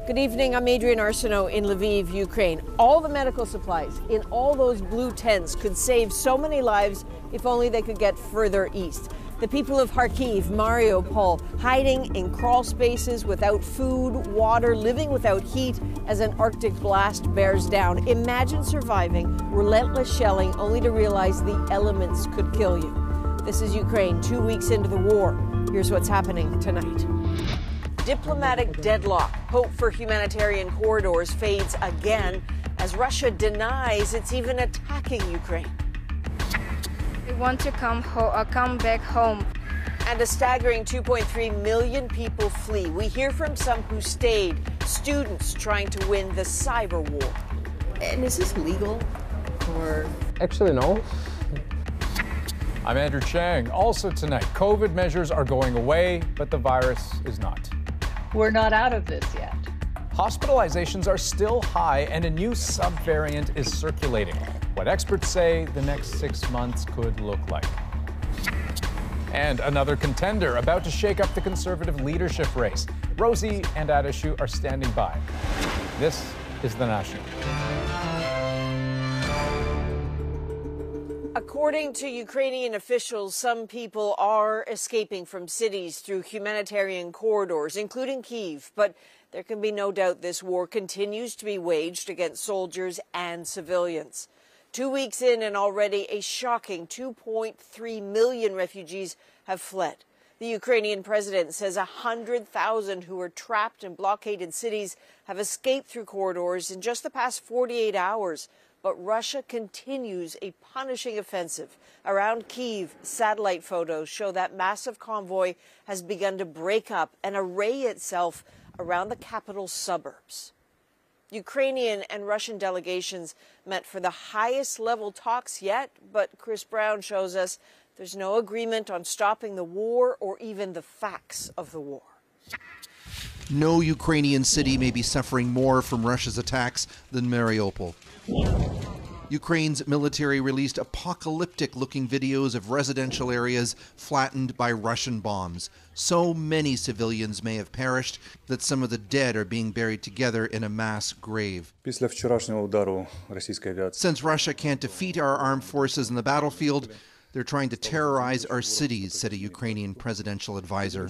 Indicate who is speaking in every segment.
Speaker 1: Good evening, I'm Adrian Arsenault in Lviv, Ukraine. All the medical supplies in all those blue tents could save so many lives if only they could get further east. The people of Kharkiv, Mariupol, hiding in crawl spaces without food, water, living without heat as an Arctic blast bears down. Imagine surviving relentless shelling only to realize the elements could kill you. This is Ukraine 2 weeks into the war. Here's what's happening tonight. Diplomatic deadlock. Hope for humanitarian corridors fades again as Russia denies it's even attacking Ukraine.
Speaker 2: We want to come back home.
Speaker 1: And a staggering 2.3 million people flee. We hear from some who stayed, students trying to win the cyber war.
Speaker 3: And is this legal or?
Speaker 4: Actually, no. I'm Andrew Chang. Also tonight, COVID measures are going away, but the virus is not.
Speaker 3: We're not out of this yet.
Speaker 4: Hospitalizations are still high, and a new subvariant is circulating. What experts say the next 6 months could look like. And another contender about to shake up the Conservative leadership race. Rosie and Adeshu are standing by. This is The National.
Speaker 1: According to Ukrainian officials, some people are escaping from cities through humanitarian corridors, including Kyiv. But there can be no doubt this war continues to be waged against soldiers and civilians. 2 weeks in, and already a shocking 2.3 million refugees have fled. The Ukrainian president says 100,000 who were trapped in blockaded cities have escaped through corridors in just the past 48 hours. But Russia continues a punishing offensive. Around Kyiv, satellite photos show that massive convoy has begun to break up and array itself around the capital's suburbs. Ukrainian and Russian delegations met for the highest level talks yet, but Chris Brown shows us there's no agreement on stopping the war or even the facts of the war.
Speaker 5: No Ukrainian city may be suffering more from Russia's attacks than Mariupol. Ukraine's military released apocalyptic-looking videos of residential areas flattened by Russian bombs. So many civilians may have perished that some of the dead are being buried together in a mass grave. Since Russia can't defeat our armed forces in the battlefield, they're trying to terrorize our cities, said a Ukrainian presidential advisor.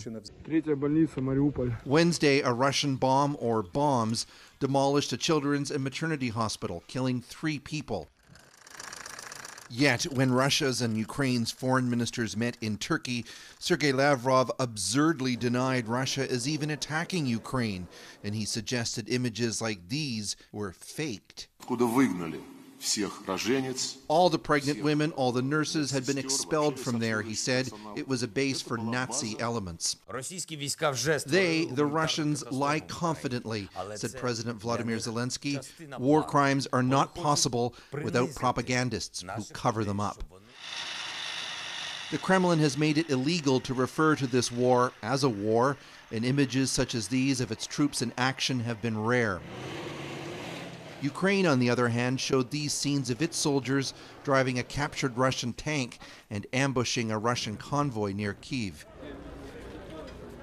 Speaker 5: Wednesday, a Russian bomb or bombs demolished a children's and maternity hospital, killing 3 people. Yet, when Russia's and Ukraine's foreign ministers met in Turkey, Sergei Lavrov absurdly denied Russia is even attacking Ukraine, and he suggested images like these were faked. All the pregnant women, all the nurses had been expelled from there, he said. It was a base for Nazi elements. They, the Russians, lie confidently, said President Vladimir Zelensky. War crimes are not possible without propagandists who cover them up. The Kremlin has made it illegal to refer to this war as a war, and images such as these of its troops in action have been rare. Ukraine, on the other hand, showed these scenes of its soldiers driving a captured Russian tank and ambushing a Russian convoy near Kyiv.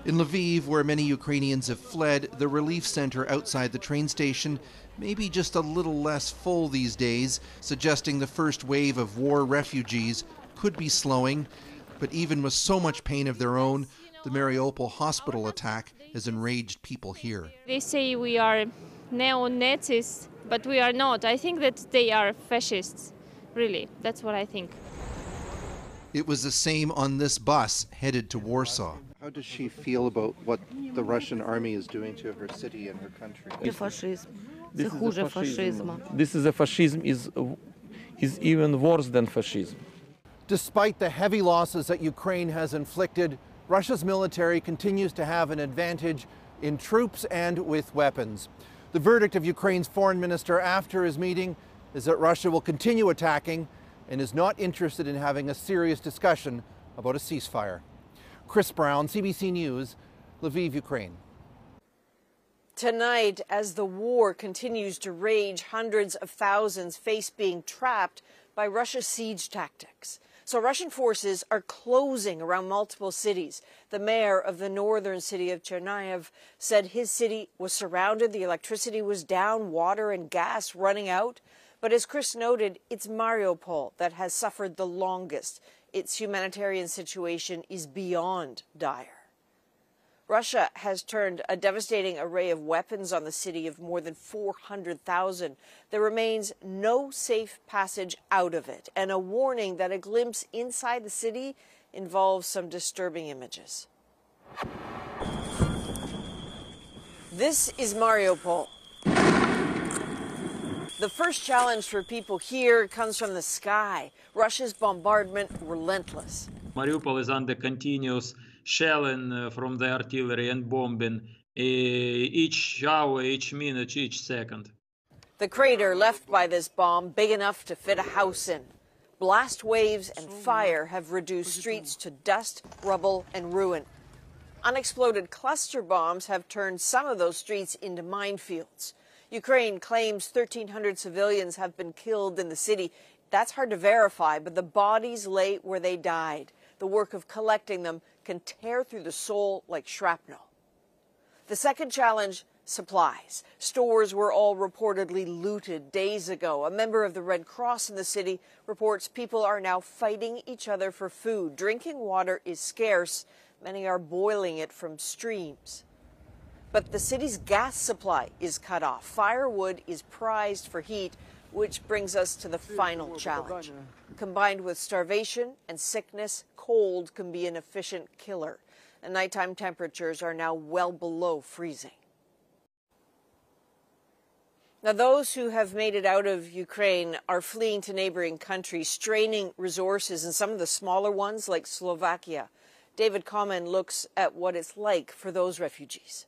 Speaker 5: In Lviv, where many Ukrainians have fled, the relief center outside the train station may be just a little less full these days, suggesting the first wave of war refugees could be slowing. But even with so much pain of their own, the Mariupol hospital attack has enraged people here.
Speaker 2: They say we are neo-Nazis, but we are not. I think that they are fascists, really. That's what I think.
Speaker 5: It was the same on this bus headed to Warsaw. How does she feel about what the Russian army is doing to her city and her country?
Speaker 6: This is a fascism is even worse than fascism.
Speaker 7: Despite the heavy losses that Ukraine has inflicted, Russia's military continues to have an advantage in troops and with weapons. The verdict of Ukraine's foreign minister after his meeting is that Russia will continue attacking and is not interested in having a serious discussion about a ceasefire. Chris Brown, CBC News, Lviv, Ukraine.
Speaker 1: Tonight, as the war continues to rage, hundreds of thousands face being trapped by Russia's siege tactics. So Russian forces are closing around multiple cities. The mayor of the northern city of Chernihiv said his city was surrounded, the electricity was down, water and gas running out. But as Chris noted, it's Mariupol that has suffered the longest. Its humanitarian situation is beyond dire. Russia has turned a devastating array of weapons on the city of more than 400,000. There remains no safe passage out of it, and a warning that a glimpse inside the city involves some disturbing images. This is Mariupol. The first challenge for people here comes from the sky. Russia's bombardment relentless.
Speaker 8: Mariupol is under continuous shelling from the artillery and bombing each hour, each minute, each second.
Speaker 1: The crater left by this bomb, big enough to fit a house in. Blast waves and fire have reduced streets to dust, rubble, and ruin. Unexploded cluster bombs have turned some of those streets into minefields. Ukraine claims 1,300 civilians have been killed in the city. That's hard to verify, but the bodies lay where they died. The work of collecting them can tear through the soul like shrapnel. The second challenge, supplies. Stores were all reportedly looted days ago. A member of the Red Cross in the city reports people are now fighting each other for food. Drinking water is scarce. Many are boiling it from streams. But the city's gas supply is cut off. Firewood is prized for heat, which brings us to the final challenge. Combined with starvation and sickness, cold can be an efficient killer. And nighttime temperatures are now well below freezing. Now, those who have made it out of Ukraine are fleeing to neighboring countries, straining resources in some of the smaller ones like Slovakia. David Common looks at what it's like for those refugees.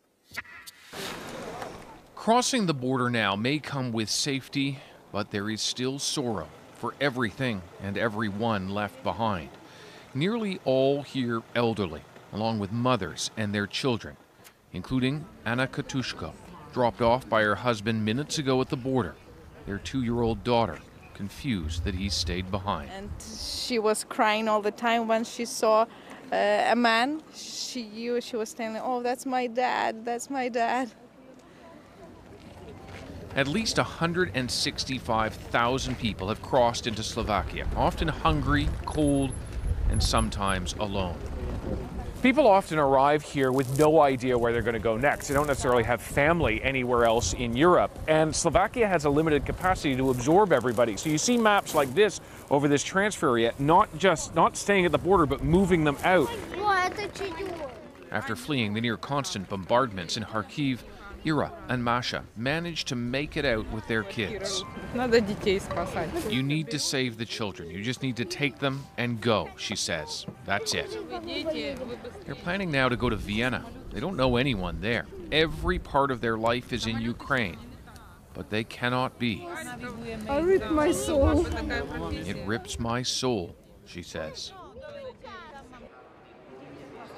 Speaker 9: Crossing the border now may come with safety, but there is still sorrow for everything and everyone left behind. Nearly all here elderly, along with mothers and their children, including Anna Katushko, dropped off by her husband minutes ago at the border. Their 2-year-old daughter, confused that he stayed behind.
Speaker 10: And she was crying all the time when she saw a man. She was saying, "Oh, that's my dad, that's my dad."
Speaker 9: At least 165,000 people have crossed into Slovakia, often hungry, cold, and sometimes alone.
Speaker 11: People often arrive here with no idea where they're going to go next. They don't necessarily have family anywhere else in Europe. And Slovakia has a limited capacity to absorb everybody. So you see maps like this over this transfer area, not staying at the border, but moving them out.
Speaker 9: After fleeing the near constant bombardments in Kharkiv, Ira and Masha managed to make it out with their kids. You need to save the children. You just need to take them and go, she says. That's it. They're planning now to go to Vienna. They don't know anyone there. Every part of their life is in Ukraine. But they cannot be.
Speaker 10: I rip my soul.
Speaker 9: It rips my soul, she says.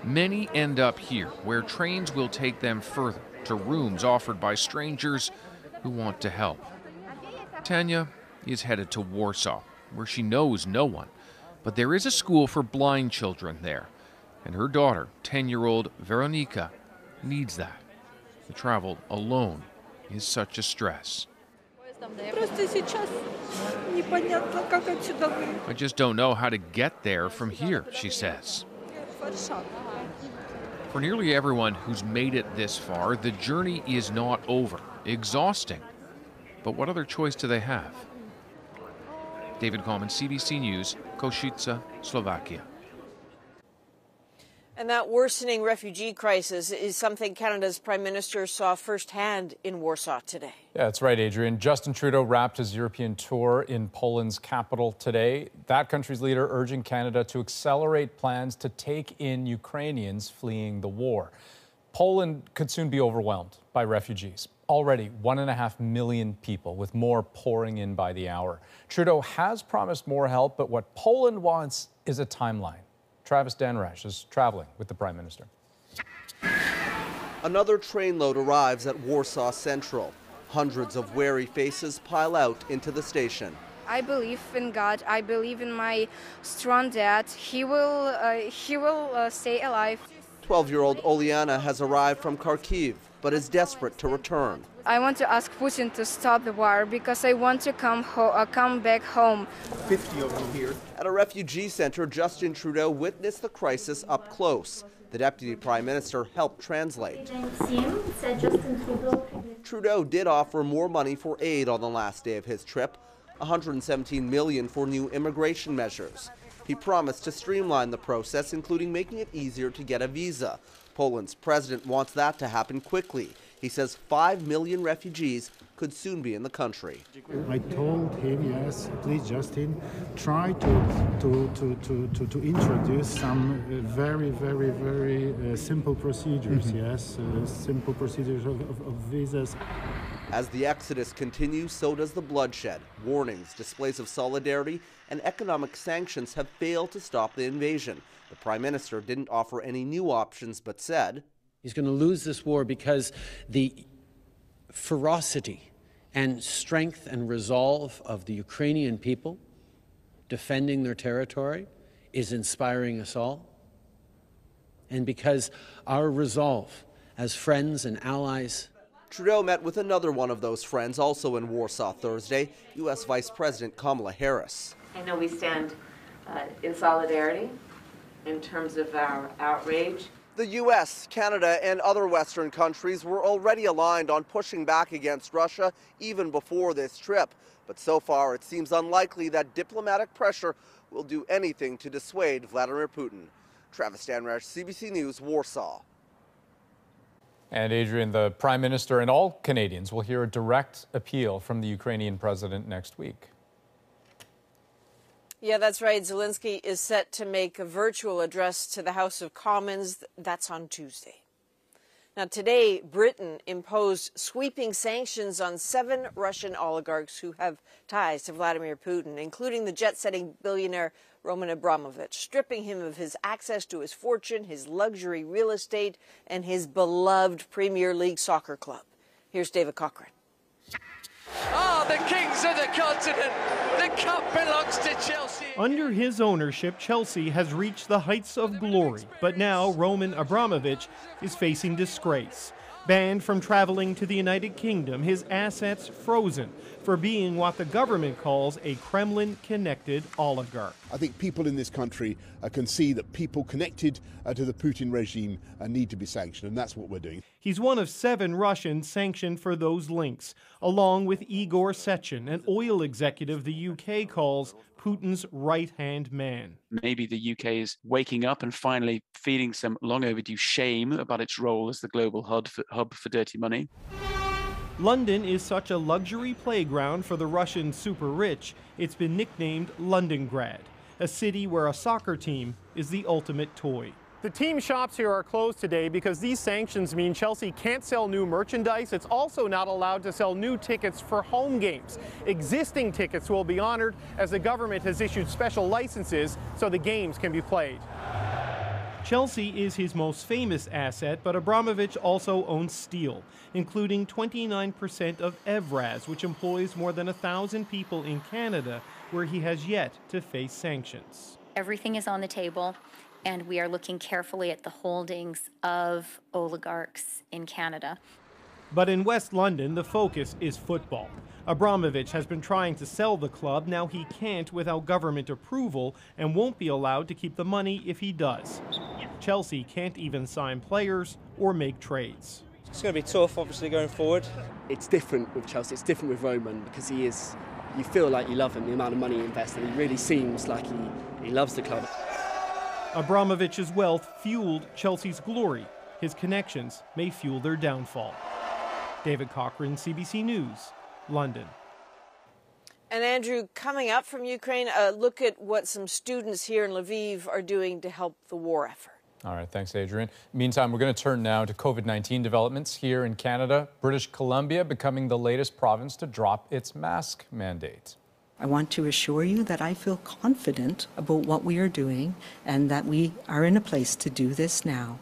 Speaker 9: Many end up here, where trains will take them further, to rooms offered by strangers who want to help. Tanya is headed to Warsaw, where she knows no one, but there is a school for blind children there, and her daughter, 10-year-old Veronika, needs that. The travel alone is such a stress. I just don't know how to get there from here, she says. For nearly everyone who's made it this far, the journey is not over. Exhausting. But what other choice do they have? David Coleman, CBC News, Košice, Slovakia.
Speaker 1: And that worsening refugee crisis is something Canada's Prime Minister saw firsthand in Warsaw today.
Speaker 4: Yeah, that's right, Adrian. Justin Trudeau wrapped his European tour in Poland's capital today. That country's leader urging Canada to accelerate plans to take in Ukrainians fleeing the war. Poland could soon be overwhelmed by refugees. Already 1.5 million people, with more pouring in by the hour. Trudeau has promised more help, but what Poland wants is a timeline. Travis Danrash is traveling with the Prime Minister.
Speaker 12: Another trainload arrives at Warsaw Central. Hundreds of wary faces pile out into the station. I believe in God. I believe in my strong dad. He will stay alive.
Speaker 13: 12-year-old Oliana has arrived from Kharkiv, but is desperate to return.
Speaker 12: I want to ask Putin to stop the war because I want to come back home.
Speaker 13: 50 of them here. At a refugee center, Justin Trudeau witnessed the crisis up close. The deputy prime minister helped translate. Trudeau did offer more money for aid on the last day of his trip, $117 million for new immigration measures. He promised to streamline the process, including making it easier to get a visa. Poland's president wants that to happen quickly. He says 5 million refugees could soon be in the country.
Speaker 14: I told him, yes, please, Justin, try to introduce some very simple procedures, yes, simple procedures of visas.
Speaker 13: As the exodus continues, so does the bloodshed. Warnings, displays of solidarity, and economic sanctions have failed to stop the invasion. The prime minister didn't offer any new options, but said,
Speaker 15: he's going to lose this war because the ferocity and strength and resolve of the Ukrainian people defending their territory is inspiring us all. And because our resolve as friends and allies.
Speaker 13: Trudeau met with another one of those friends also in Warsaw Thursday, U.S. Vice President Kamala Harris.
Speaker 16: I know we stand in solidarity in terms of our outrage.
Speaker 13: The U.S., Canada, and other Western countries were already aligned on pushing back against Russia even before this trip. But so far, it seems unlikely that diplomatic pressure will do anything to dissuade Vladimir Putin. Travis Stanrash, CBC News, Warsaw.
Speaker 4: And Adrian, the Prime Minister and all Canadians will hear a direct appeal from the Ukrainian president next week.
Speaker 1: Yeah, that's right. Zelensky is set to make a virtual address to the House of Commons. That's on Tuesday. Now, today, Britain imposed sweeping sanctions on 7 Russian oligarchs who have ties to Vladimir Putin, including the jet-setting billionaire Roman Abramovich, stripping him of his access to his fortune, his luxury real estate, and his beloved Premier League soccer club. Here's David Cochran.
Speaker 17: The kings of the continent. The cup belongs to Chelsea.
Speaker 18: Under his ownership, Chelsea has reached the heights of glory, but now Roman Abramovich is facing disgrace. Banned from traveling to the United Kingdom, his assets frozen for being what the government calls a Kremlin-connected oligarch.
Speaker 19: I think people in this country can see that people connected to the Putin regime need to be sanctioned, and that's what we're doing.
Speaker 18: He's one of 7 Russians sanctioned for those links, along with Igor Sechin, an oil executive the UK calls Putin's right-hand man.
Speaker 20: Maybe the UK is waking up and finally feeling some long overdue shame about its role as the global hub for dirty money.
Speaker 18: London is such a luxury playground for the Russian super rich, it's been nicknamed Londongrad, a city where a soccer team is the ultimate toy. The team shops here are closed today because these sanctions mean Chelsea can't sell new merchandise. It's also not allowed to sell new tickets for home games. Existing tickets will be honored as the government has issued special licenses so the games can be played. Chelsea is his most famous asset, but Abramovich also owns steel, including 29% of Evraz, which employs more than 1,000 people in Canada, where he has yet to face sanctions.
Speaker 21: Everything is on the table, and we are looking carefully at the holdings of oligarchs in Canada.
Speaker 18: But in West London, the focus is football. Abramovich has been trying to sell the club. Now he can't without government approval and won't be allowed to keep the money if he does. Chelsea can't even sign players or make trades.
Speaker 22: It's going to be tough, obviously, going forward. It's different with Chelsea. It's different with Roman because you feel like you love him, the amount of money he invests, and he really seems like he loves the club.
Speaker 18: Abramovich's wealth fueled Chelsea's glory. His connections may fuel their downfall. David Cochran, CBC News, London.
Speaker 1: And Andrew, coming up from Ukraine, a look at what some students here in Lviv are doing to help the war effort.
Speaker 4: All right, thanks, Adrian. Meantime, we're going to turn now to COVID-19 developments here in Canada. British Columbia becoming the latest province to drop its mask mandate.
Speaker 23: I want to assure you that I feel confident about what we are doing and that we are in a place to do this now.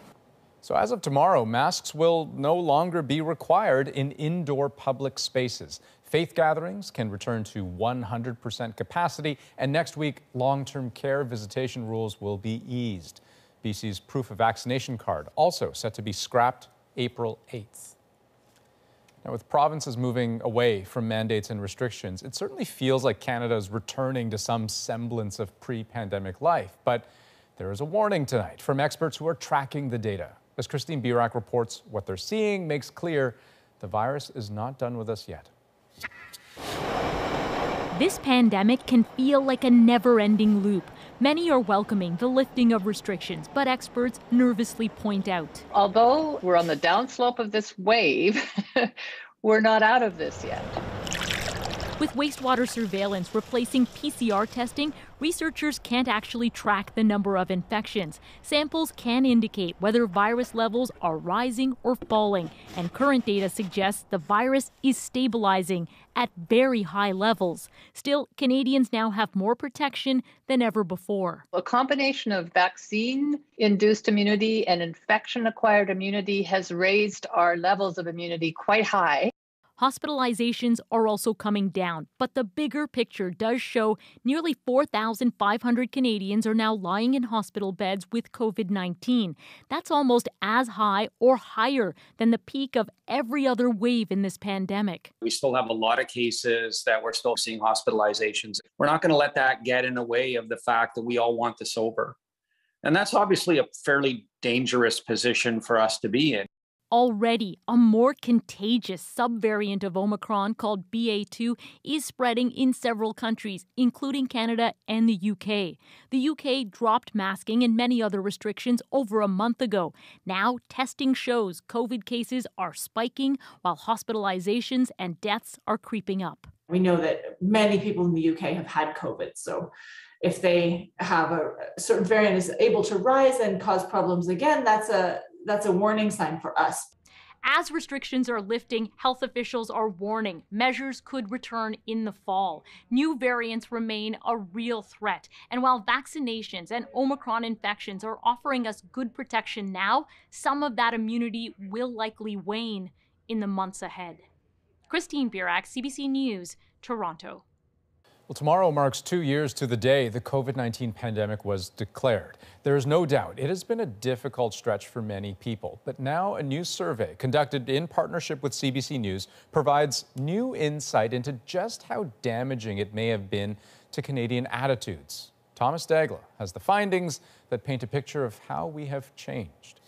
Speaker 4: So as of tomorrow, masks will no longer be required in indoor public spaces. Faith gatherings can return to 100% capacity, and next week, long-term care visitation rules will be eased. BC's proof of vaccination card also set to be scrapped April 8th. Now, with provinces moving away from mandates and restrictions, it certainly feels like Canada is returning to some semblance of pre-pandemic life. But there is a warning tonight from experts who are tracking the data. As Christine Birak reports, what they're seeing makes clear the virus is not done with us yet.
Speaker 2: This pandemic can feel like a never-ending loop. Many are welcoming the lifting of restrictions, but experts nervously point out.
Speaker 3: Although we're on the downslope of this wave, we're not out of this yet.
Speaker 2: With wastewater surveillance replacing PCR testing, researchers can't actually track the number of infections. Samples can indicate whether virus levels are rising or falling, and current data suggests the virus is stabilizing at very high levels. Still, Canadians now have more protection than ever before.
Speaker 3: A combination of vaccine-induced immunity and infection-acquired immunity has raised our levels of immunity quite high.
Speaker 2: Hospitalizations are also coming down, but the bigger picture does show nearly 4,500 Canadians are now lying in hospital beds with COVID-19. That's almost as high or higher than the peak of every other wave in this pandemic.
Speaker 5: We still have a lot of cases that we're still seeing hospitalizations. We're not going to let that get in the way of the fact that we all want this over. And that's obviously a fairly dangerous position for us to be in.
Speaker 2: Already, a more contagious subvariant of Omicron called BA2 is spreading in several countries, including Canada and the UK. The UK dropped masking and many other restrictions over a month ago. Now, testing shows COVID cases are spiking while hospitalizations and deaths are creeping up.
Speaker 24: We know that many people in the UK have had COVID, so if they have a certain variant is able to rise and cause problems again, that's a warning sign for us.
Speaker 2: As restrictions are lifting, health officials are warning measures could return in the fall. New variants remain a real threat. And while vaccinations and Omicron infections are offering us good protection now, some of that immunity will likely wane in the months ahead. Christine Birak, CBC News, Toronto.
Speaker 4: Well, tomorrow marks 2 years to the day the COVID-19 pandemic was declared. There is no doubt it has been a difficult stretch for many people. But now a new survey conducted in partnership with CBC News provides new insight into just how damaging it may have been to Canadian attitudes. Thomas Dagla has the findings that paint a picture of how we have changed.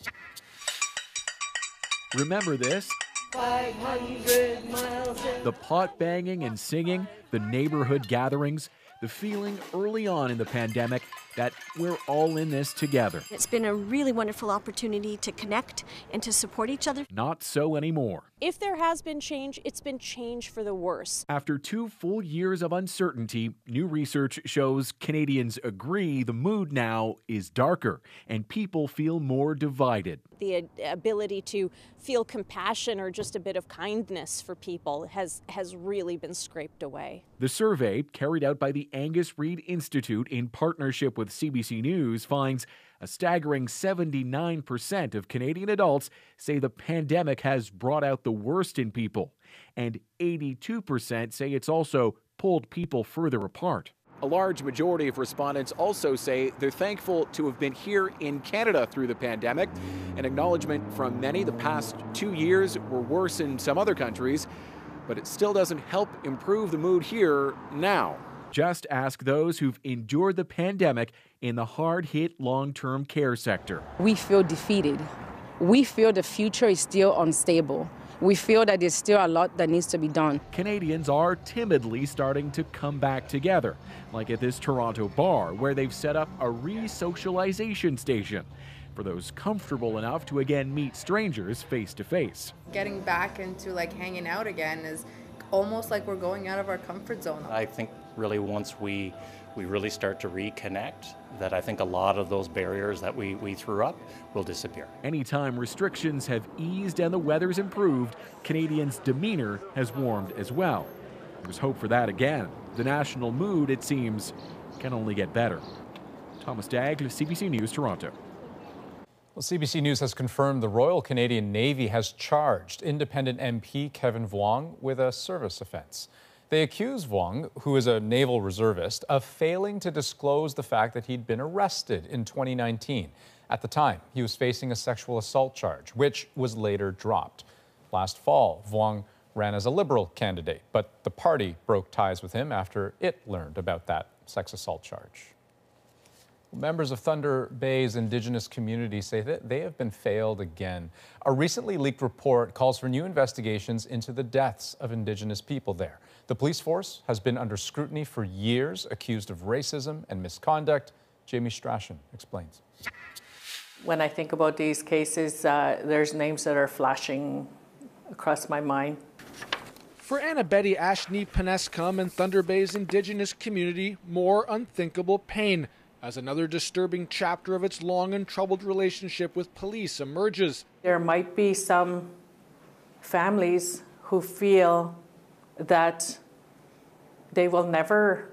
Speaker 25: Remember this?
Speaker 26: 500 miles.
Speaker 25: The pot banging and singing, the neighborhood gatherings, the feeling early on in the pandemic that we're all in this together.
Speaker 27: It's been a really wonderful opportunity to connect and to support each other.
Speaker 25: Not so anymore.
Speaker 28: If there has been change, it's been change for the worse.
Speaker 25: After 2 full years of uncertainty, new research shows Canadians agree the mood now is darker and people feel more divided.
Speaker 28: The ability to feel compassion or just a bit of kindness for people has really been scraped away.
Speaker 25: The survey, carried out by the Angus Reid Institute in partnership with CBC News, finds a staggering 79% of Canadian adults say the pandemic has brought out the worst in people, and 82% say it's also pulled people further apart. A large majority of respondents also say they're thankful to have been here in Canada through the pandemic. An acknowledgement from many the past 2 years were worse in some other countries, but it still doesn't help improve the mood here now. Just ask those who've endured the pandemic in the hard-hit long-term care sector.
Speaker 29: We feel defeated. We feel the future is still unstable. We feel that there's still a lot that needs to be done.
Speaker 25: Canadians are timidly starting to come back together, like at this Toronto bar, where they've set up a re-socialization station for those comfortable enough to again meet strangers face to face.
Speaker 30: Getting back into hanging out again is almost like we're going out of our comfort zone.
Speaker 31: I think really once we really start to reconnect, that I think a lot of those barriers that we threw up will disappear.
Speaker 25: Anytime restrictions have eased and the weather's improved, Canadians' demeanor has warmed as well. There's hope for that again. The national mood, it seems, can only get better. Thomas Dagla, CBC News, Toronto.
Speaker 4: Well, CBC News has confirmed the Royal Canadian Navy has charged independent MP Kevin Vuong with a service offence. They accuse Vuong, who is a naval reservist, of failing to disclose the fact that he'd been arrested in 2019. At the time, he was facing a sexual assault charge, which was later dropped. Last fall, Vuong ran as a Liberal candidate, but the party broke ties with him after it learned about that sex assault charge. Members of Thunder Bay's Indigenous community say that they have been failed again. A recently leaked report calls for new investigations into the deaths of Indigenous people there. The police force has been under scrutiny for years, accused of racism and misconduct. Jamie Strachan explains.
Speaker 6: When I think about these cases, there's names that are flashing across my mind.
Speaker 7: For Anna Betty Ashni Penescom and Thunder Bay's Indigenous community, more unthinkable pain as another disturbing chapter of its long and troubled relationship with police emerges.
Speaker 6: There might be some families who feel that they will never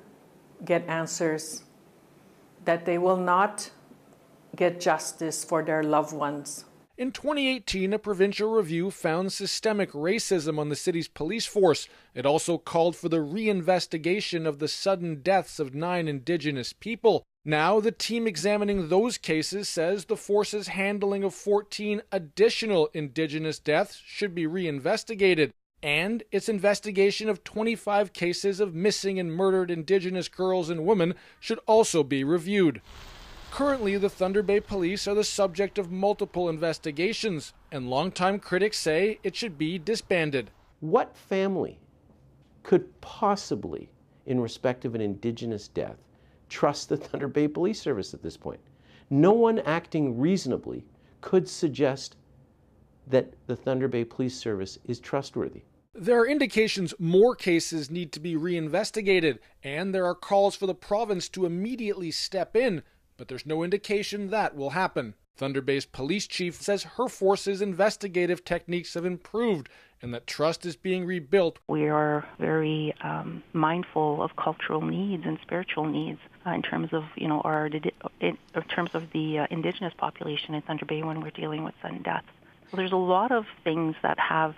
Speaker 6: get answers, that they will not get justice for their loved ones.
Speaker 7: In 2018, a provincial review found systemic racism on the city's police force. It also called for the reinvestigation of the sudden deaths of 9 Indigenous people. Now, the team examining those cases says the force's handling of 14 additional Indigenous deaths should be reinvestigated, and its investigation of 25 cases of missing and murdered Indigenous girls and women should also be reviewed. Currently, the Thunder Bay Police are the subject of multiple investigations, and longtime critics say it should be disbanded.
Speaker 8: What family could possibly, in respect of an Indigenous death, trust the Thunder Bay Police Service at this point? No one acting reasonably could suggest that the Thunder Bay Police Service is trustworthy.
Speaker 7: There are indications more cases need to be reinvestigated, and there are calls for the province to immediately step in, but there's no indication that will happen. Thunder Bay's police chief says her force's investigative techniques have improved and that trust is being rebuilt.
Speaker 9: We are very mindful of cultural needs and spiritual needs in terms of, in terms of the Indigenous population in Thunder Bay when we're dealing with sudden deaths. So there's a lot of things that have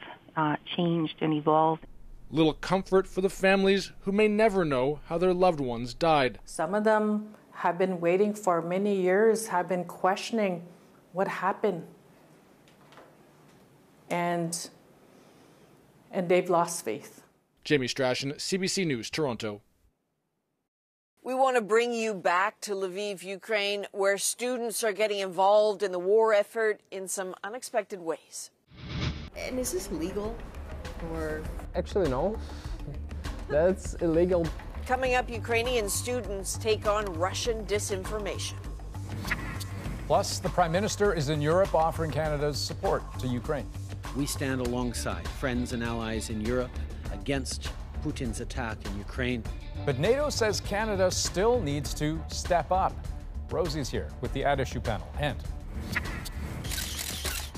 Speaker 9: changed and evolved.
Speaker 7: Little comfort for the families who may never know how their loved ones died.
Speaker 6: Some of them have been waiting for many years, have been questioning what happened. And they've lost faith.
Speaker 7: Jamie Strachan, CBC News, Toronto.
Speaker 1: We want to bring you back to Lviv, Ukraine, where students are getting involved in the war effort in some unexpected ways.
Speaker 27: And is this legal or?
Speaker 10: Actually, no. That's illegal.
Speaker 1: Coming up, Ukrainian students take on Russian disinformation.
Speaker 4: Plus, the Prime Minister is in Europe offering Canada's support to Ukraine.
Speaker 11: We stand alongside friends and allies in Europe against Putin's attack in Ukraine.
Speaker 4: But NATO says Canada still needs to step up. Rosie's here with the At Issue panel. And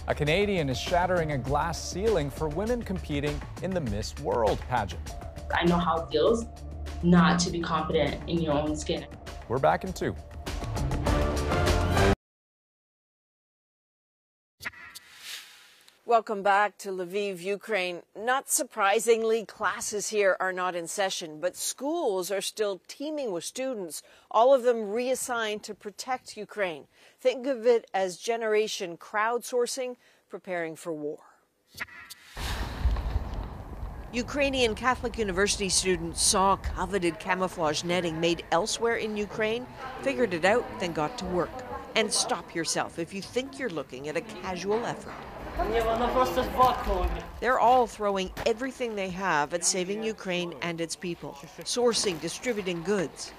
Speaker 4: a Canadian is shattering a glass ceiling for women competing in the Miss World pageant.
Speaker 12: I know how it feels not to be confident in your own skin.
Speaker 4: We're back in 2.
Speaker 1: Welcome back to Lviv, Ukraine. Not surprisingly, classes here are not in session, but schools are still teeming with students, all of them reassigned to protect Ukraine. Think of it as generation crowdsourcing, preparing for war. Ukrainian Catholic University students saw coveted camouflage netting made elsewhere in Ukraine, figured it out, then got to work. And stop yourself if you think you're looking at a casual effort. They're all throwing everything they have at saving Ukraine and its people, sourcing, distributing goods.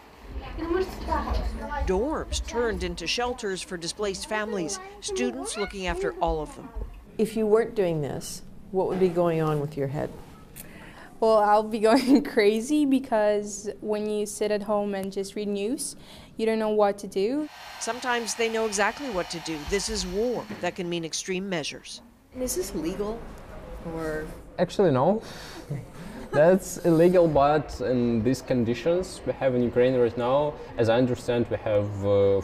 Speaker 1: Dorms turned into shelters for displaced families, students looking after all of them.
Speaker 13: If you weren't doing this, what would be going on with your head?
Speaker 14: Well, I'll be going crazy because when you sit at home and just read news, you don't know what to do.
Speaker 1: Sometimes they know exactly what to do. This is war. That can mean extreme measures.
Speaker 27: And is this legal or?
Speaker 10: Actually, no. That's illegal, but in these conditions we have in Ukraine right now, as I understand, we have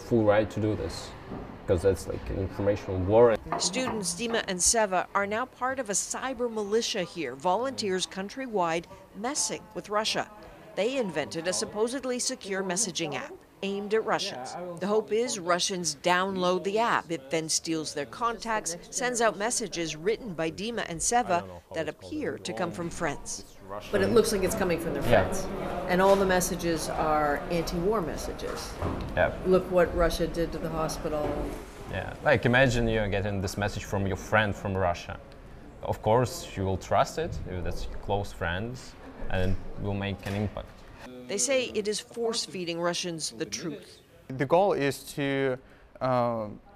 Speaker 10: full right to do this. because that's like an informational war.
Speaker 1: Students Dima and Seva are now part of a cyber militia here, volunteers countrywide messing with Russia. They invented a supposedly secure messaging app aimed at Russians. The hope is Russians download the app. It then steals their contacts, sends out messages written by Dima and Seva that appear to come from friends.
Speaker 13: But it looks like it's coming from their friends. And all the messages are anti-war messages.
Speaker 10: Yeah.
Speaker 13: Look what Russia did to the hospital.
Speaker 10: Yeah, like imagine you're getting this message from your friend from Russia. Of course, you will trust it, if that's your close friends, and it will make an impact.
Speaker 1: They say it is force-feeding Russians the truth.
Speaker 3: The goal is to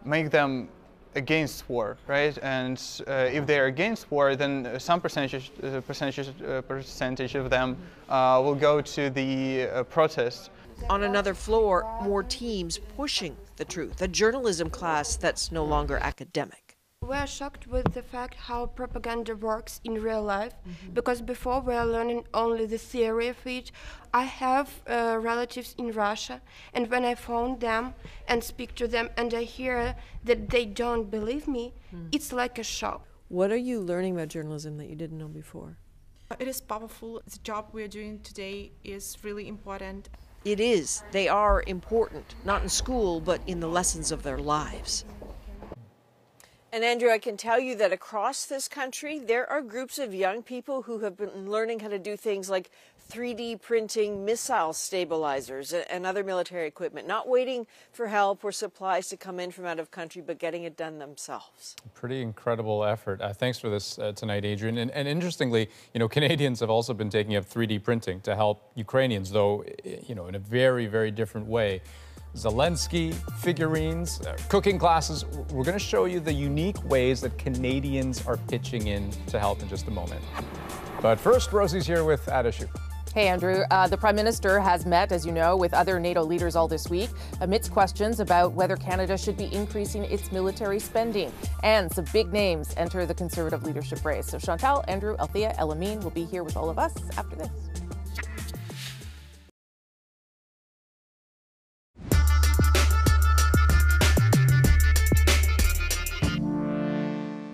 Speaker 3: make them against war, right? And if they're against war, then some percentage of them will go to the protest.
Speaker 1: On another floor, more teams pushing the truth, a journalism class that's no longer academic.
Speaker 5: We are shocked with the fact how propaganda works in real life, because before we are learning only the theory of it. I have relatives in Russia, and when I phone them and speak to them and I hear that they don't believe me, it's like a shock.
Speaker 13: What are you learning about journalism that you didn't know before?
Speaker 15: It is powerful. The job we are doing today is really important.
Speaker 1: It is. They are important, not in school, but in the lessons of their lives. And Andrew, I can tell you that across this country, there are groups of young people who have been learning how to do things like 3D printing missile stabilizers and other military equipment, not waiting for help or supplies to come in from out of country, but getting it done themselves.
Speaker 4: Pretty incredible effort. Thanks for this tonight, Adrian. And interestingly, Canadians have also been taking up 3D printing to help Ukrainians, though, in a very, very different way. Zelensky, figurines, cooking classes. We're going to show you the unique ways that Canadians are pitching in to help in just a moment. But first, Rosie's here with At Issue.
Speaker 16: Hey, Andrew. The Prime Minister has met, as you know, with other NATO leaders all this week amidst questions about whether Canada should be increasing its military spending. And some big names enter the Conservative leadership race. So Chantal, Andrew, Althea, Elamine will be here with all of us after this.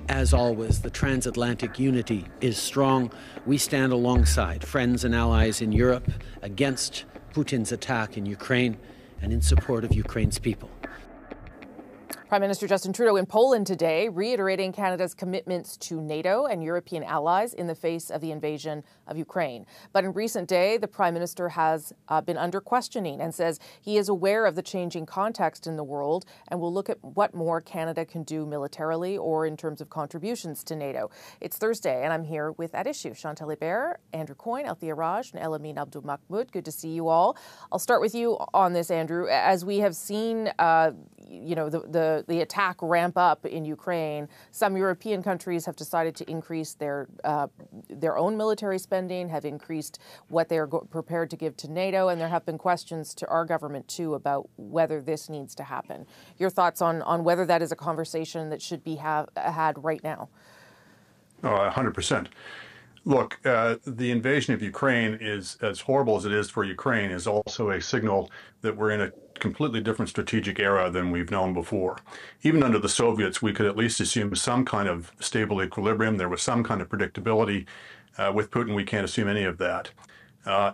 Speaker 11: As always, the transatlantic unity is strong. We stand alongside friends and allies in Europe against Putin's attack in Ukraine and in support of Ukraine's people.
Speaker 16: Prime Minister Justin Trudeau in Poland today, reiterating Canada's commitments to NATO and European allies in the face of the invasion of Ukraine. But in recent days, the Prime Minister has been under questioning and says he is aware of the changing context in the world and will look at what more Canada can do militarily or in terms of contributions to NATO. It's Thursday, and I'm here with At Issue, Chantal Hébert, Andrew Coyne, Althea Raj, and Elamine Abdul-Mahmoud. Good to see you all. I'll start with you on this, Andrew. As we have seen, the attack ramp up in Ukraine, some European countries have decided to increase their own military spending, have increased what they're prepared to give to NATO, and there have been questions to our government, too, about whether this needs to happen. Your thoughts on whether that is a conversation that should be had right now?
Speaker 17: Oh, 100%. Look, the invasion of Ukraine is, as horrible as it is for Ukraine, is also a signal that we're in a completely different strategic era than we've known before. Even under the Soviets, we could at least assume some kind of stable equilibrium. There was some kind of predictability. With Putin, we can't assume any of that.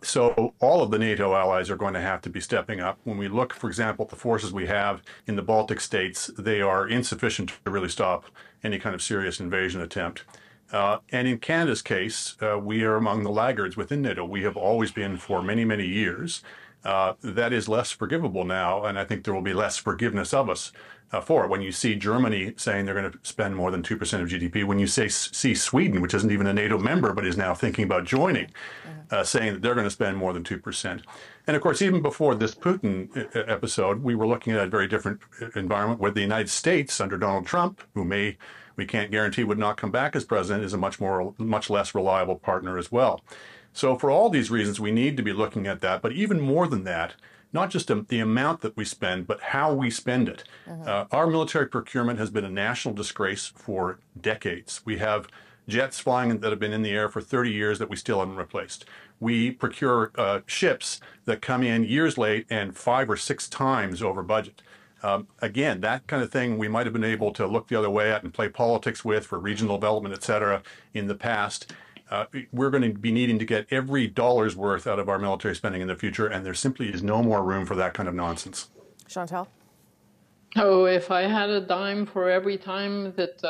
Speaker 17: So all of the NATO allies are going to have to be stepping up. When we look, for example, at the forces we have in the Baltic states, they are insufficient to really stop any kind of serious invasion attempt. And in Canada's case, we are among the laggards within NATO. We have always been for many, many years. That is less forgivable now, and I think there will be less forgiveness of us for it. When you see Germany saying they're going to spend more than 2% of GDP, when you see Sweden, which isn't even a NATO member but is now thinking about joining, saying that they're going to spend more than 2%. And of course, even before this Putin episode, we were looking at a very different environment where the United States under Donald Trump, who we can't guarantee would not come back as president, is a much less reliable partner as well. So for all these reasons, we need to be looking at that. But even more than that, not just the amount that we spend, but how we spend it. Our military procurement has been a national disgrace for decades. We have jets flying that have been in the air for 30 years that we still haven't replaced. We procure ships that come in years late and 5 or 6 times over budget. Again, that kind of thing we might have been able to look the other way at and play politics with for regional development, et cetera, in the past. We're going to be needing to get every dollar's worth out of our military spending in the future, and there simply is no more room for that kind of nonsense.
Speaker 16: Chantal?
Speaker 2: Oh, if I had a dime for every time that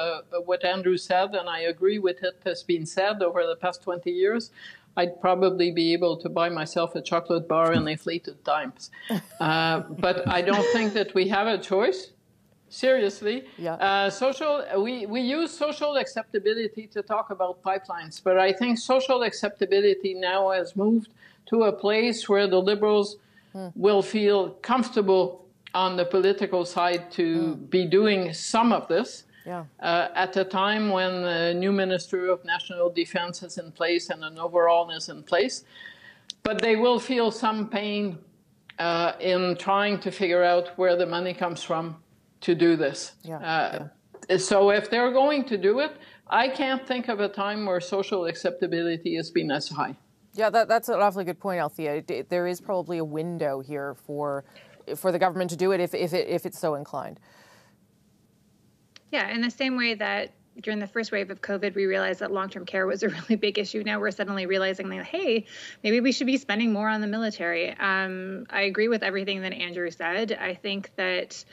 Speaker 2: what Andrew said, and I agree with it, has been said over the past 20 years, I'd probably be able to buy myself a chocolate bar and inflated dimes. But I don't think that we have a choice. Seriously. Yeah. We use social acceptability to talk about pipelines, but I think social acceptability now has moved to a place where the Liberals will feel comfortable on the political side to be doing some of this at a time when the new Minister of National Defense is in place and an overall is in place. But they will feel some pain in trying to figure out where the money comes from to do this. So if they're going to do it, I can't think of a time where social acceptability has been as high.
Speaker 16: Yeah, that's an awfully good point, Althea. There is probably a window here for the government to do it if it's so inclined.
Speaker 18: Yeah, in the same way that during the first wave of COVID, we realized that long-term care was a really big issue. Now we're suddenly realizing that, hey, maybe we should be spending more on the military. I agree with everything that Andrew said. I think that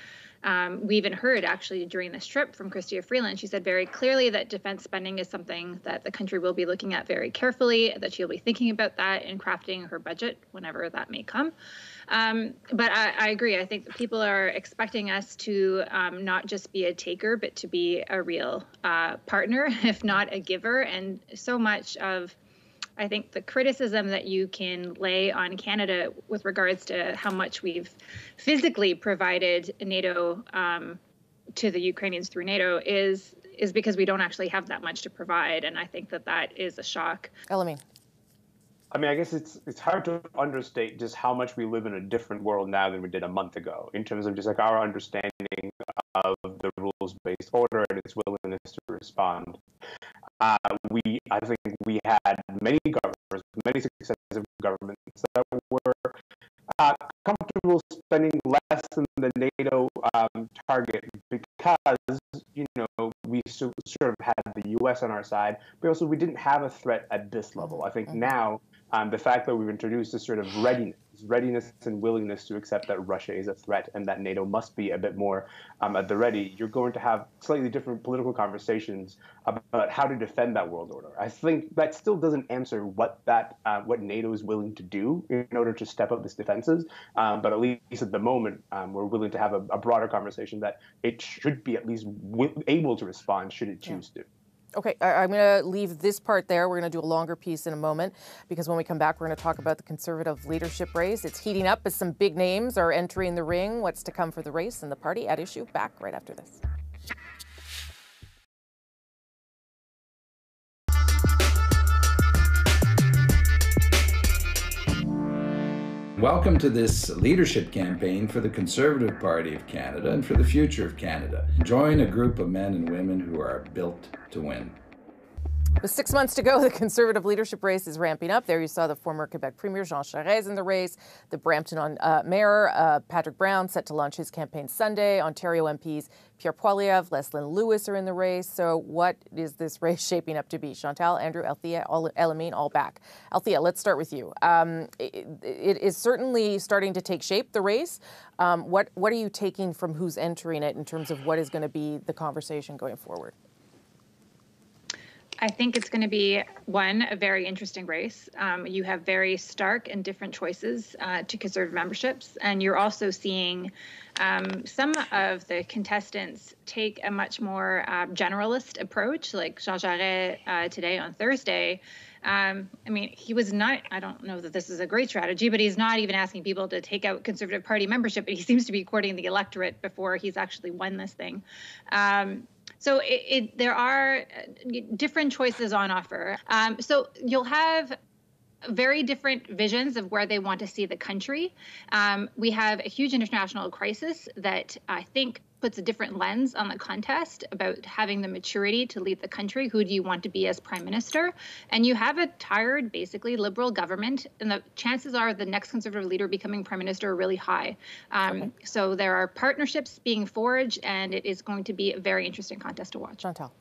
Speaker 18: we even heard actually during this trip from Chrystia Freeland, she said very clearly that defense spending is something that the country will be looking at very carefully, that she'll be thinking about that in crafting her budget whenever that may come. But I agree. I think that people are expecting us to not just be a taker, but to be a real partner, if not a giver. And so much of, I think, the criticism that you can lay on Canada with regards to how much we've physically provided NATO to the Ukrainians through NATO is because we don't actually have that much to provide. And I think that is a shock.
Speaker 16: Elamine.
Speaker 19: I mean, I guess it's hard to understate just how much we live in a different world now than we did a month ago in terms of just like our understanding of the rules-based order and its willingness to respond. I think we had many governments, many successive governments that were comfortable spending less than the NATO target because, we sort of had the U.S. on our side, but also we didn't have a threat at this level. I think now the fact that we've introduced this sort of readiness and willingness to accept that Russia is a threat and that NATO must be a bit more at the ready, you're going to have slightly different political conversations about how to defend that world order. I think that still doesn't answer what NATO is willing to do in order to step up its defenses, but at least at the moment, we're willing to have a broader conversation that it should be at least able to respond should it choose to.
Speaker 16: Okay, I'm going to leave this part there. We're going to do a longer piece in a moment because when we come back, we're going to talk about the Conservative leadership race. It's heating up as some big names are entering the ring. What's to come for the race and the party at issue? Back right after this.
Speaker 20: Welcome to this leadership campaign for the Conservative Party of Canada and for the future of Canada. Join a group of men and women who are built to win.
Speaker 16: With 6 months to go, the Conservative leadership race is ramping up. There you saw the former Quebec Premier Jean Charest in the race. The Brampton Mayor Patrick Brown set to launch his campaign Sunday. Ontario MPs Pierre Poilievre, Leslyn Lewis are in the race. So what is this race shaping up to be? Chantal, Andrew, Althea, Elamine, all back. Althea, let's start with you. It is certainly starting to take shape, the race. What are you taking from who's entering it in terms of what is going to be the conversation going forward?
Speaker 18: I think it's going to be, a very interesting race. You have very stark and different choices to Conservative memberships. And you're also seeing some of the contestants take a much more generalist approach, like Jean Charest today on Thursday. He was not, I don't know that this is a great strategy, but he's not even asking people to take out Conservative Party membership, but he seems to be courting the electorate before he's actually won this thing. So there are different choices on offer. So you'll have very different visions of where they want to see the country. We have a huge international crisis that I think puts a different lens on the contest about having the maturity to lead the country. Who do you want to be as prime minister? And you have a tired, basically Liberal government, and the chances are the next Conservative leader becoming prime minister are really high. So there are partnerships being forged, and it is going to be a very interesting contest to watch.
Speaker 16: Chantal.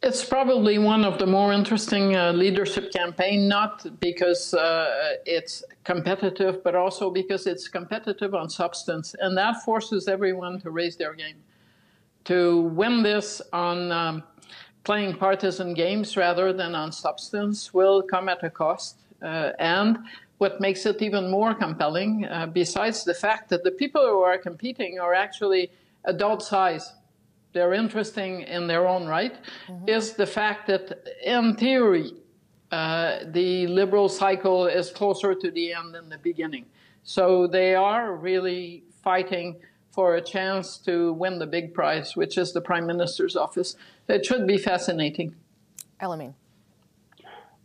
Speaker 2: It's probably one of the more interesting leadership campaign, not because it's competitive, but also because it's competitive on substance. And that forces everyone to raise their game. To win this on playing partisan games rather than on substance will come at a cost. And what makes it even more compelling, besides the fact that the people who are competing are actually adult size, they're interesting in their own right, is the fact that, in theory, the Liberal cycle is closer to the end than the beginning. So they are really fighting for a chance to win the big prize, which is the Prime Minister's office. It should be fascinating.
Speaker 16: Elamine.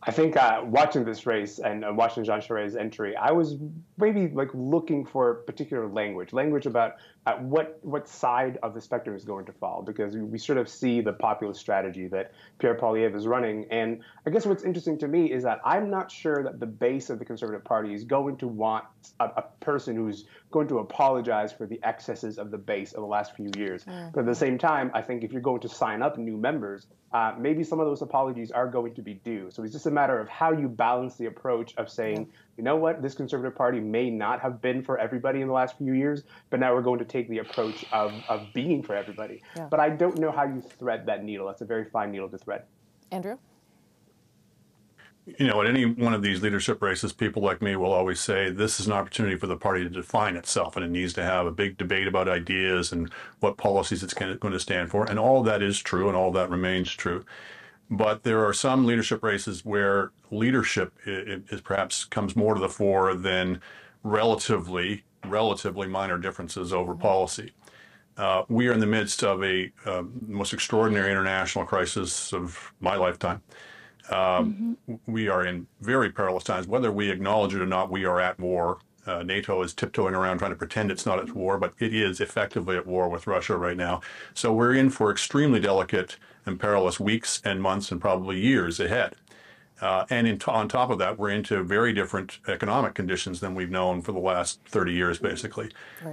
Speaker 19: I think watching this race and watching Jean Charest's entry, I was maybe like looking for particular language about what side of the spectrum is going to fall, because we sort of see the populist strategy that Pierre Poilievre is running. And I guess what's interesting to me is that I'm not sure that the base of the Conservative Party is going to want a person who's going to apologize for the excesses of the base of the last few years. But at the same time, I think if you're going to sign up new members, maybe some of those apologies are going to be due. So it's just a matter of how you balance the approach of saying, you know what, this Conservative Party may not have been for everybody in the last few years, but now we're going to take the approach of being for everybody. But I don't know how you thread that needle. That's a very fine needle to thread.
Speaker 16: Andrew?
Speaker 17: You know, at any one of these leadership races, people like me will always say this is an opportunity for the party to define itself, and it needs to have a big debate about ideas and what policies it's going to stand for. And all of that is true, and all of that remains true. But there are some leadership races where leadership is perhaps comes more to the fore than relatively minor differences over policy. We are in the midst of a most extraordinary international crisis of my lifetime. We are in very perilous times. Whether we acknowledge it or not, we are at war. NATO is tiptoeing around trying to pretend it's not at war, but it is effectively at war with Russia right now. So we're in for extremely delicate and perilous weeks and months and probably years ahead. And on top of that, we're into very different economic conditions than we've known for the last 30 years, basically,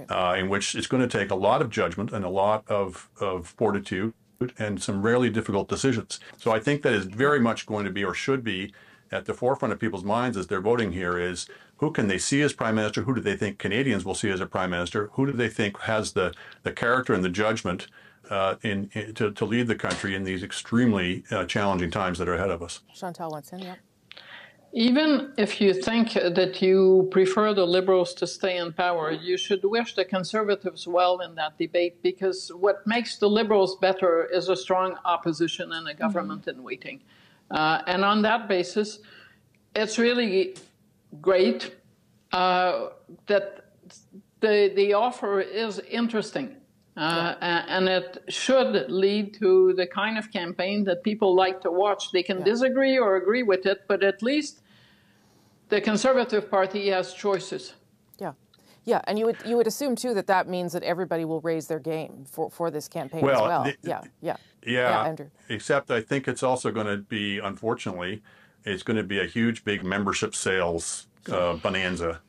Speaker 17: in which it's going to take a lot of judgment and a lot of fortitude and some rarely difficult decisions. So I think that is very much going to be, or should be, at the forefront of people's minds as they're voting here is, who can they see as prime minister? Who do they think Canadians will see as a prime minister? Who do they think has the character and the judgment to lead the country in these extremely challenging times that are ahead of us?
Speaker 16: Chantal Watson, yep.
Speaker 2: Even if you think that you prefer the Liberals to stay in power, you should wish the Conservatives well in that debate, because what makes the Liberals better is a strong opposition and a government in waiting. And on that basis, it's really great that the offer is interesting. And it should lead to the kind of campaign that people like to watch. They can disagree or agree with it, but at least the Conservative Party has choices.
Speaker 16: Yeah, and you would assume too that means that everybody will raise their game for this campaign as well. Yeah, Andrew.
Speaker 17: Except I think it's also going to be, unfortunately, it's going to be a huge, big membership sales bonanza.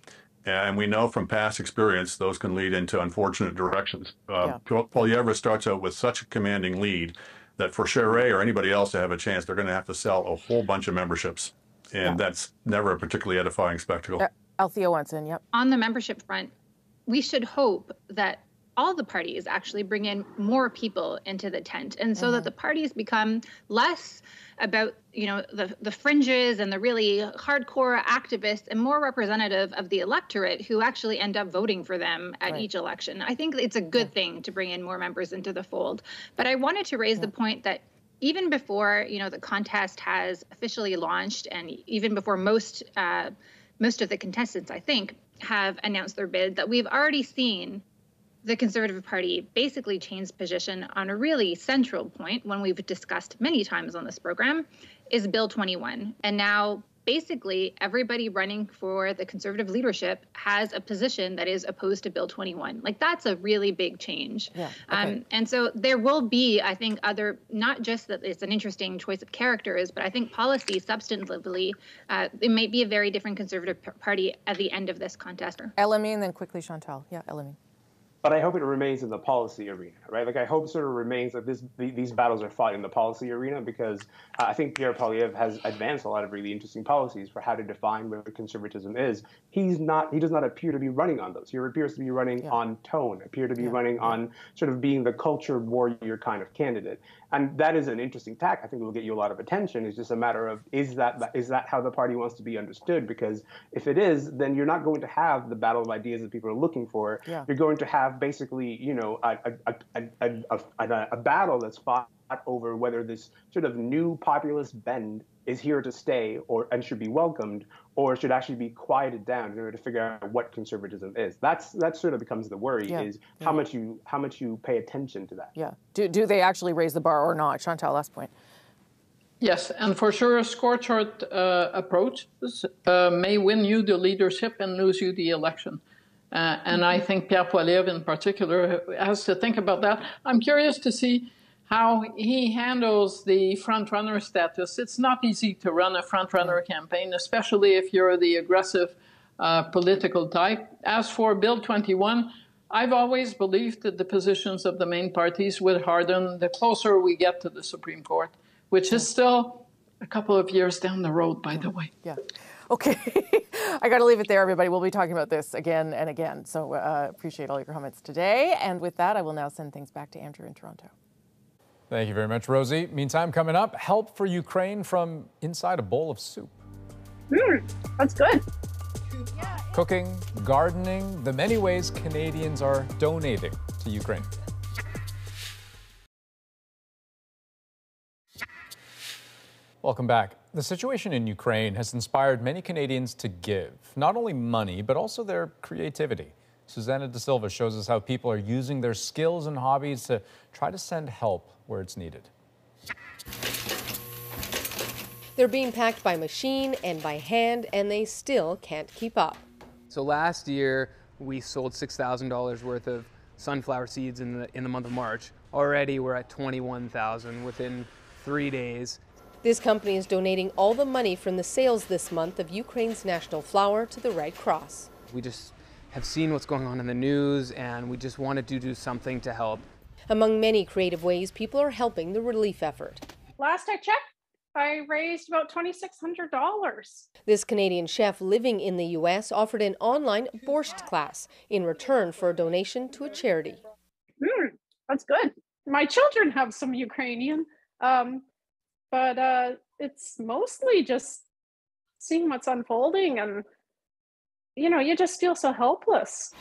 Speaker 17: And we know from past experience, those can lead into unfortunate directions. Poilievre starts out with such a commanding lead that for Charest or anybody else to have a chance, they're going to have to sell a whole bunch of memberships. And that's never a particularly edifying spectacle.
Speaker 16: Althea Watson, yep.
Speaker 18: On the membership front, we should hope that all the parties actually bring in more people into the tent, and so that the parties become less about, you know, the fringes and the really hardcore activists, and more representative of the electorate who actually end up voting for them at each election. I think it's a good thing to bring in more members into the fold. But I wanted to raise the point that even before, you know, the contest has officially launched, and even before most of the contestants, I think, have announced their bid, that we've already seen the Conservative Party basically change position on a really central point, one we've discussed many times on this program, is Bill 21. And now basically everybody running for the conservative leadership has a position that is opposed to Bill 21. Like, that's a really big change.
Speaker 16: Yeah, okay.
Speaker 18: And so there will be, I think, other, not just that it's an interesting choice of characters, but I think policy, substantively, it might be a very different Conservative Party at the end of this contest.
Speaker 16: Elemi, and then quickly Chantal. Yeah, Elemi.
Speaker 19: But I hope it remains in the policy arena, right? Like, I hope sort of remains that these battles are fought in the policy arena, because I think Pierre Poilievre has advanced a lot of really interesting policies for how to define what conservatism is. He does not appear to be running on those. He appears to be running on tone, appear to be running on sort of being the culture warrior kind of candidate. And that is an interesting tack. I think it will get you a lot of attention. It's just a matter of, is that how the party wants to be understood? Because if it is, then you're not going to have the battle of ideas that people are looking for. Yeah. You're going to have basically, you know, a battle that's fought over whether this sort of new populist bend is here to stay and should be welcomed, or should actually be quieted down in order to figure out what conservatism is. That sort of becomes the worry, is how much you pay attention to that.
Speaker 16: Yeah. Do they actually raise the bar or not? Chantal, last point.
Speaker 2: Yes, and for sure, a scorched approach may win you the leadership and lose you the election. And I think Pierre Poilievre in particular has to think about that. I'm curious to see how he handles the front-runner status. It's not easy to run a front-runner campaign, especially if you're the aggressive political type. As for Bill 21, I've always believed that the positions of the main parties would harden the closer we get to the Supreme Court, which is still a couple of years down the road, by the way.
Speaker 16: Yeah. Okay. I got to leave it there, everybody. We'll be talking about this again and again. So appreciate all your comments today. And with that, I will now send things back to Andrew in Toronto.
Speaker 4: Thank you very much, Rosie. Meantime, coming up, help for Ukraine from inside a bowl of soup.
Speaker 8: That's good.
Speaker 4: Cooking, gardening, the many ways Canadians are donating to Ukraine. Welcome back. The situation in Ukraine has inspired many Canadians to give, not only money, but also their creativity. Susanna De Silva shows us how people are using their skills and hobbies to try to send help where it's needed.
Speaker 21: They're being packed by machine and by hand, and they still can't keep up.
Speaker 22: So last year, we sold $6,000 worth of sunflower seeds in the month of March. Already, we're at $21,000 within 3 days.
Speaker 21: This company is donating all the money from the sales this month of Ukraine's national flower to the Red Cross.
Speaker 22: We just have seen what's going on in the news, and we just wanted to do something to help.
Speaker 21: Among many creative ways, people are helping the relief effort.
Speaker 8: Last I checked, I raised about $2,600.
Speaker 21: This Canadian chef living in the U.S. offered an online borscht class in return for a donation to a charity.
Speaker 8: That's good. My children have some Ukrainian, but it's mostly just seeing what's unfolding, and you know, you just feel so helpless.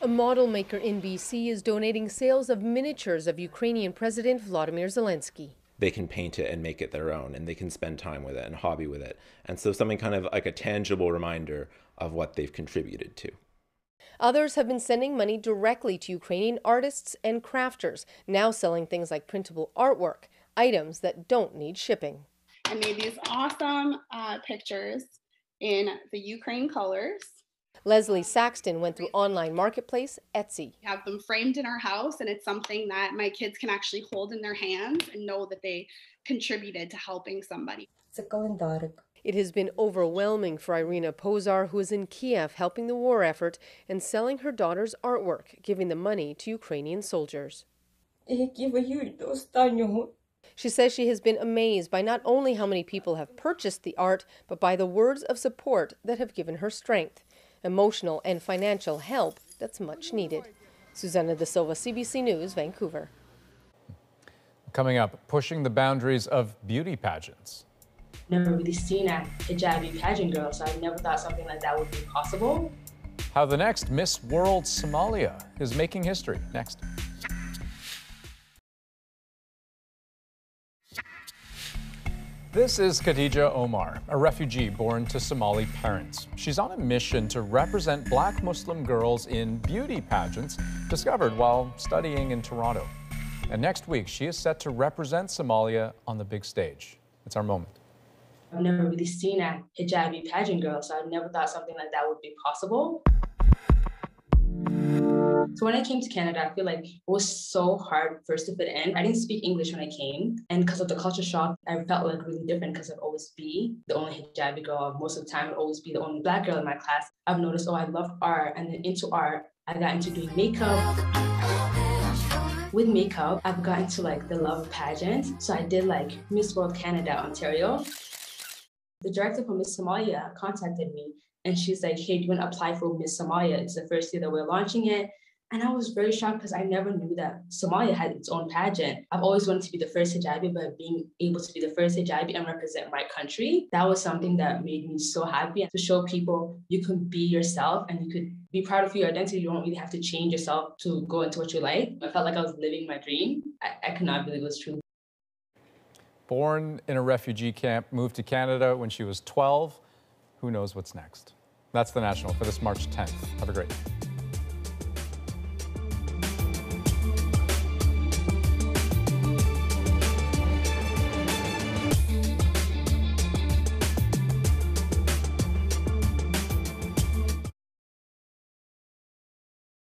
Speaker 21: A model maker in BC is donating sales of miniatures of Ukrainian President Volodymyr Zelensky.
Speaker 23: They can paint it and make it their own, and they can spend time with it and hobby with it. And so something kind of like a tangible reminder of what they've contributed to.
Speaker 21: Others have been sending money directly to Ukrainian artists and crafters, now selling things like printable artwork, items that don't need shipping.
Speaker 24: I made these awesome pictures in the Ukraine colors.
Speaker 21: Leslie Saxton went through online marketplace Etsy.
Speaker 24: We have them framed in our house, and it's something that my kids can actually hold in their hands and know that they contributed to helping somebody.
Speaker 21: It has been overwhelming for Irina Pozar, who is in Kiev helping the war effort and selling her daughter's artwork, giving the money to Ukrainian soldiers. She says she has been amazed by not only how many people have purchased the art, but by the words of support that have given her strength. Emotional and financial help that's much needed. Susanna De Silva, CBC News, Vancouver.
Speaker 4: Coming up, pushing the boundaries of beauty pageants.
Speaker 12: Never really seen a hijabi pageant girl, so I never thought something like that would be possible.
Speaker 4: How the next Miss World Somalia is making history. Next. This is Khadija Omar, a refugee born to Somali parents. She's on a mission to represent Black Muslim girls in beauty pageants discovered while studying in Toronto. And next week, she is set to represent Somalia on the big stage. It's our moment.
Speaker 12: I've never really seen a hijabi pageant girl, so I never thought something like that would be possible. So when I came to Canada, I feel like it was so hard first to fit in. I didn't speak English when I came, and because of the culture shock, I felt like really different because I'd always be the only hijabi girl. Most of the time, I'd always be the only Black girl in my class. I've noticed, I loved art, and then into art, I got into doing makeup. With makeup, I've gotten to the love of pageants. So I did Miss World Canada, Ontario. The director for Miss Somalia contacted me and she's like, hey, do you want to apply for Miss Somalia? It's the first year that we're launching it. And I was very shocked because I never knew that Somalia had its own pageant. I've always wanted to be the first hijabi, but being able to be the first hijabi and represent my country, that was something that made me so happy. And to show people you can be yourself and you could be proud of your identity. You don't really have to change yourself to go into what you like. I felt like I was living my dream. I could not believe it was true.
Speaker 4: Born in a refugee camp, moved to Canada when she was 12. Who knows what's next? That's The National for this March 10th. Have a great day.